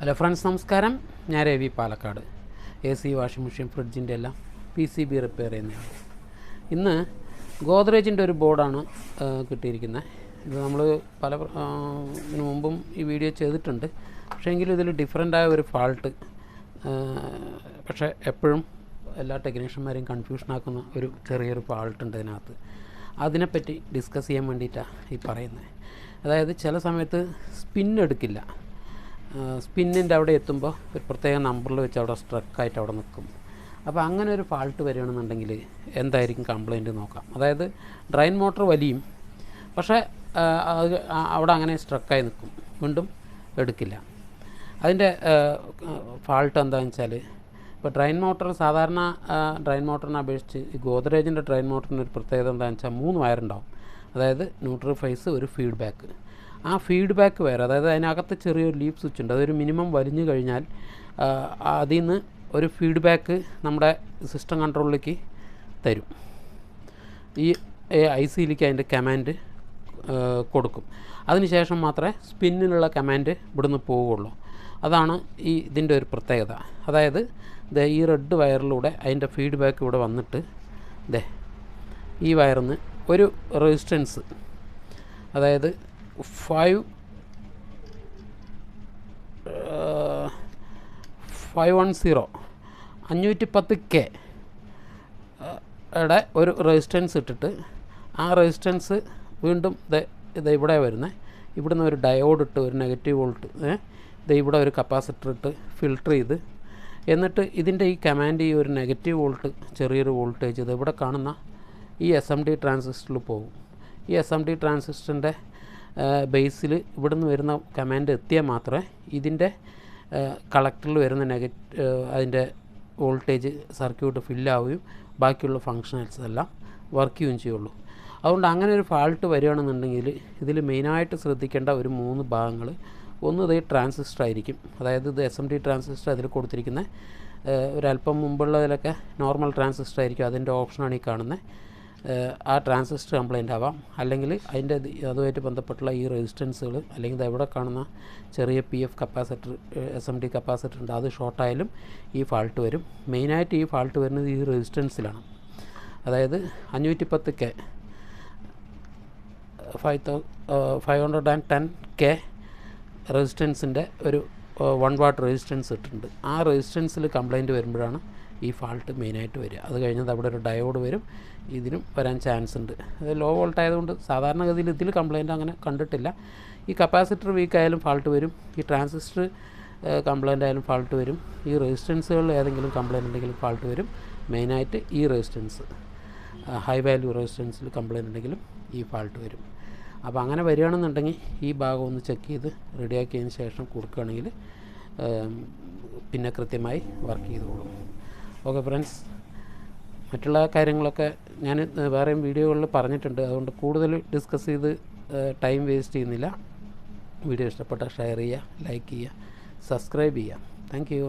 Hello friends, നമസ്കാരം. ഞാൻ Ravi Palakkad. AC, washing machine, ഫ്രിഡ്ജിൻ്റെ എല്ലാം PCB റിപ്പയർ ചെയ്യുന്നതാണ്. ഇന്ന് ഗോദ്രേജിൻ്റെ ഒരു ബോർഡാണ് കിട്ടിയിരിക്കുന്നത്. ഇത് നമ്മൾ ഇതിനു മുമ്പും ഈ വീഡിയോ ചെയ്തിട്ടുണ്ട്. പക്ഷേ എങ്കിലും ഇതിൽ ഡിഫറൻ്റായ ഒരു ഫാൾട്ട്, പക്ഷേ എപ്പോഴും എല്ലാ ടെക്നീഷ്യന്മാരെയും കൺഫ്യൂഷനാക്കുന്ന ഒരു ചെറിയൊരു ഫാൾട്ടുണ്ട് ഇതിനകത്ത്. അതിനെപ്പറ്റി ഡിസ്കസ് ചെയ്യാൻ വേണ്ടിയിട്ടാണ് ഈ പറയുന്നത്. അതായത് ചില സമയത്ത് സ്പിന്നെടുക്കില്ല. സ്പിന്നിൻ്റെ അവിടെ എത്തുമ്പോൾ ഒരു പ്രത്യേക നമ്പറിൽ വെച്ച് അവിടെ സ്ട്രക്കായിട്ട് അവിടെ നിൽക്കും. അപ്പോൾ അങ്ങനെ ഒരു ഫാൾട്ട് വരികയാണെന്നുണ്ടെങ്കിൽ എന്തായിരിക്കും കംപ്ലയിൻറ്റ് നോക്കാം. അതായത് ഡ്രൈൻ മോട്ടർ വലിയും, പക്ഷേ അത് അവിടെ അങ്ങനെ സ്ട്രക്കായി നിൽക്കും, വീണ്ടും എടുക്കില്ല. അതിൻ്റെ ഫാൾട്ട് എന്താണെന്ന് വെച്ചാൽ, ഇപ്പോൾ ഡ്രൈൻ മോട്ടർ സാധാരണ ഡ്രൈൻ മോട്ടറിനെ അപേക്ഷിച്ച് ഈ ഗോദ്രേജിൻ്റെ ഡ്രൈൻ മോട്ടറിന് ഒരു പ്രത്യേകത എന്താണെന്ന് വെച്ചാൽ 3 വയറുണ്ടാവും. അതായത് ന്യൂട്രൽ ഫേസ്, ഒരു ഫീഡ്ബാക്ക്. ആ ഫീഡ്ബാക്ക് വയർ, അതായത് അതിനകത്ത് ചെറിയൊരു ലീഫ് സ്വിച്ച് ഉണ്ട്. അതൊരു മിനിമം വലിഞ്ഞു കഴിഞ്ഞാൽ അതിൽ നിന്ന് ഒരു ഫീഡ്ബാക്ക് നമ്മുടെ സിസ്റ്റം കൺട്രോളിലേക്ക് തരും. ഈ IC-യിലേക്ക് അതിൻ്റെ കമാൻഡ് കൊടുക്കും. അതിനുശേഷം മാത്രമേ സ്പിന്നിനുള്ള കമാൻഡ് ഇവിടുന്ന് പോവുകയുള്ളൂ. അതാണ് ഇതിൻ്റെ ഒരു പ്രത്യേകത. അതായത് ഈ റെഡ് വയറിലൂടെ അതിൻ്റെ ഫീഡ്ബാക്ക് ഇവിടെ വന്നിട്ട് ഈ വയറിന്ന് ഒരു റെസിസ്റ്റൻസ്, അതായത് 510K യുടെ ഒരു റെസിസ്റ്റൻസ് ഇട്ടിട്ട്, ആ റെസിസ്റ്റൻസ് വീണ്ടും ഇത് ഇവിടെ വരുന്നത്. ഇവിടുന്ന് ഒരു ഡയോഡ് ഇട്ട് ഒരു നെഗറ്റീവ് വോൾട്ട്, ഇവിടെ ഒരു കപ്പാസിറ്റർ ഇട്ട് ഫിൽട്ടർ ചെയ്ത്, എന്നിട്ട് ഇതിൻ്റെ ഈ കമാൻഡ് ഈ ഒരു നെഗറ്റീവ് വോൾട്ട്, ചെറിയൊരു വോൾട്ടേജ് ഇത് ഇവിടെ കാണുന്ന ഈ SMD ട്രാൻസിസ്റ്ററിൽ പോകും. ഈ SMD ട്രാൻസിസ്റ്ററിൻ്റെ ബേസിൽ ഇവിടുന്ന് വരുന്ന കമാൻഡ് എത്തിയാൽ മാത്രമേ ഇതിൻ്റെ കളക്ടറിൽ വരുന്ന അതിൻ്റെ വോൾട്ടേജ് സർക്യൂട്ട് ഫില്ലാവുകയും ബാക്കിയുള്ള ഫങ്ഷണൽസ് എല്ലാം വർക്ക് ചെയ്യുകയും ചെയ്യുള്ളൂ. അതുകൊണ്ട് അങ്ങനെ ഒരു ഫാൾട്ട് വരികയാണെന്നുണ്ടെങ്കിൽ ഇതിൽ മെയിനായിട്ട് ശ്രദ്ധിക്കേണ്ട ഒരു 3 ഭാഗങ്ങൾ. ഒന്ന്, ഇത് ട്രാൻസിസ്റ്റർ ആയിരിക്കും. അതായത് ഇത് SMD ട്രാൻസിസ്റ്റർ അതിൽ കൊടുത്തിരിക്കുന്ന ഒരല്പം മുമ്പുള്ളതിലൊക്കെ നോർമൽ ട്രാൻസിസ്റ്റർ ആയിരിക്കും. അതിൻ്റെ ഓപ്ഷനാണ് ഈ കാണുന്നത്. ആ ട്രാൻസിസ്റ്റർ കംപ്ലൈൻ്റ് ആവാം, അല്ലെങ്കിൽ അതിൻ്റെ അതുമായിട്ട് ബന്ധപ്പെട്ടുള്ള ഈ റെസിസ്റ്റൻസുകൾ, അല്ലെങ്കിൽ എവിടെ കാണുന്ന ചെറിയ PF കപ്പാസിറ്റർ, SMD കപ്പാസിറ്റർ ഉണ്ട്, അത് ഷോർട്ടായാലും ഈ ഫാൾട്ട് വരും. മെയിനായിട്ട് ഈ ഫാൾട്ട് വരുന്നത് ഈ റെസിസ്റ്റൻസിലാണ്. അതായത് 510K 510K റെസിസ്റ്റൻസിൻ്റെ ഒരു 1 വാട്ട് റെസിസ്റ്റൻസ് ഇട്ടിട്ടുണ്ട്. ആ റെസിസ്റ്റൻസിൽ കംപ്ലൈൻറ്റ് വരുമ്പോഴാണ് ഈ ഫാൾട്ട് മെയിനായിട്ട് വരിക. അത് കഴിഞ്ഞത് അവിടെ ഒരു ഡയോഡ് വരും, ഇതിനും വരാൻ ചാൻസ് ഉണ്ട്. അത് ലോ വോൾട്ട് ആയതുകൊണ്ട് സാധാരണഗതിയിൽ ഇതിൽ കംപ്ലൈൻറ്റ് അങ്ങനെ കണ്ടിട്ടില്ല. ഈ കപ്പാസിറ്റർ വീക്ക് ആയാലും ഫാൾട്ട് വരും, ഈ ട്രാൻസിസ്റ്റർ കംപ്ലൈൻ്റ് ആയാലും ഫാൾട്ട് വരും, ഈ റെസിസ്റ്റൻസുകളിൽ ഏതെങ്കിലും കംപ്ലൈൻറ്റ് ഉണ്ടെങ്കിലും ഫാൾട്ട് വരും. മെയിനായിട്ട് ഈ റെസിസ്റ്റൻസ്, ഹൈ വാല്യൂ റെസിസ്റ്റൻസിൽ കംപ്ലൈൻറ്റ് ഉണ്ടെങ്കിലും ഈ ഫാൾട്ട് വരും. അപ്പോൾ അങ്ങനെ വരികയാണെന്നുണ്ടെങ്കിൽ ഈ ഭാഗം ഒന്ന് ചെക്ക് ചെയ്ത് റെഡിയാക്കിയതിന് ശേഷം കൊടുക്കുകയാണെങ്കിൽ പിന്നെ കൃത്യമായി വർക്ക് ചെയ്തോളും. ഓക്കെ ഫ്രണ്ട്സ്, മറ്റുള്ള കാര്യങ്ങളൊക്കെ ഞാൻ വേറെയും വീഡിയോകളിൽ പറഞ്ഞിട്ടുണ്ട്. അതുകൊണ്ട് കൂടുതൽ ഡിസ്കസ് ചെയ്ത് ടൈം വേസ്റ്റ് ചെയ്യുന്നില്ല. വീഡിയോ ഇഷ്ടപ്പെട്ടാൽ ഷെയർ ചെയ്യുക, ലൈക്ക് ചെയ്യുക, സബ്സ്ക്രൈബ് ചെയ്യുക. Thank you.